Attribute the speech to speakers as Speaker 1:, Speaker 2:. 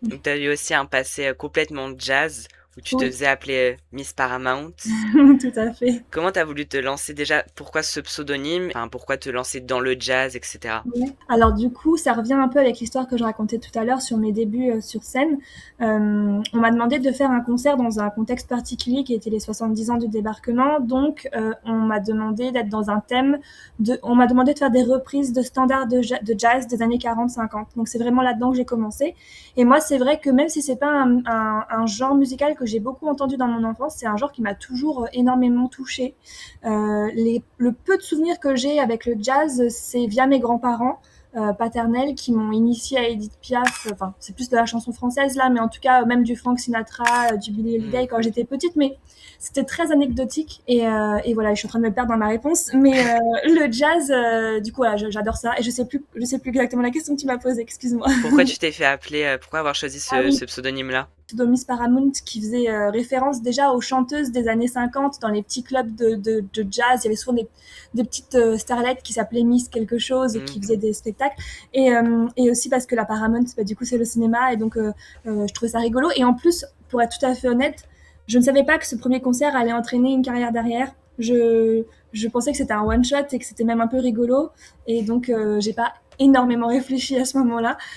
Speaker 1: Donc tu as eu aussi un passé, complètement jazz où tu te
Speaker 2: Oui,
Speaker 1: faisais appeler, Miss Paramount.
Speaker 2: tout à fait.
Speaker 1: Comment tu as voulu te lancer déjà? Pourquoi ce pseudonyme? Enfin, pourquoi te lancer dans le jazz et cetera?
Speaker 2: Ouais. Alors du coup, ça revient un peu avec l'histoire que je racontais tout à l'heure sur mes débuts sur scène. On m'a demandé de faire un concert dans un contexte particulier qui était les 70 ans du débarquement. Donc, on m'a demandé d'être dans un thème on m'a demandé de faire des reprises de standards de jazz des années 40-50. Donc, c'est vraiment là-dedans que j'ai commencé. Et moi, c'est vrai que même si c'est pas un genre musical que j'ai beaucoup entendu dans mon enfance, c'est un genre qui m'a toujours énormément touchée. Le peu de souvenirs que j'ai avec le jazz, c'est via mes grands-parents paternels qui m'ont initié à Edith Piaf. Enfin, c'est plus de la chanson française là, mais en tout cas, même du Frank Sinatra, du Billie
Speaker 1: Mmh.
Speaker 2: Holiday quand j'étais petite. Mais c'était très anecdotique. Et voilà, je suis en train de me perdre dans ma réponse. Mais le jazz, du coup, voilà, j'adore ça. Et je sais plus exactement la question que tu m'as posée, excuse-moi.
Speaker 1: Pourquoi tu t'es fait appeler, pourquoi avoir choisi
Speaker 2: Ah
Speaker 1: ce
Speaker 2: oui,
Speaker 1: pseudonyme-là?
Speaker 2: Miss Paramount qui faisait référence déjà aux chanteuses des années 50 dans les petits clubs de jazz. Il y avait souvent des petites starlettes qui s'appelaient Miss quelque chose et qui
Speaker 1: Mmh.
Speaker 2: faisaient des spectacles. Et aussi parce que la Paramount, bah, du coup, c'est le cinéma. Et donc, je trouvais ça rigolo. Et en plus, pour être tout à fait honnête, je ne savais pas que ce premier concert allait entraîner une carrière derrière. Je pensais que c'était un one-shot et que c'était même un peu rigolo. Et donc, j'ai pas énormément réfléchi à ce moment-là.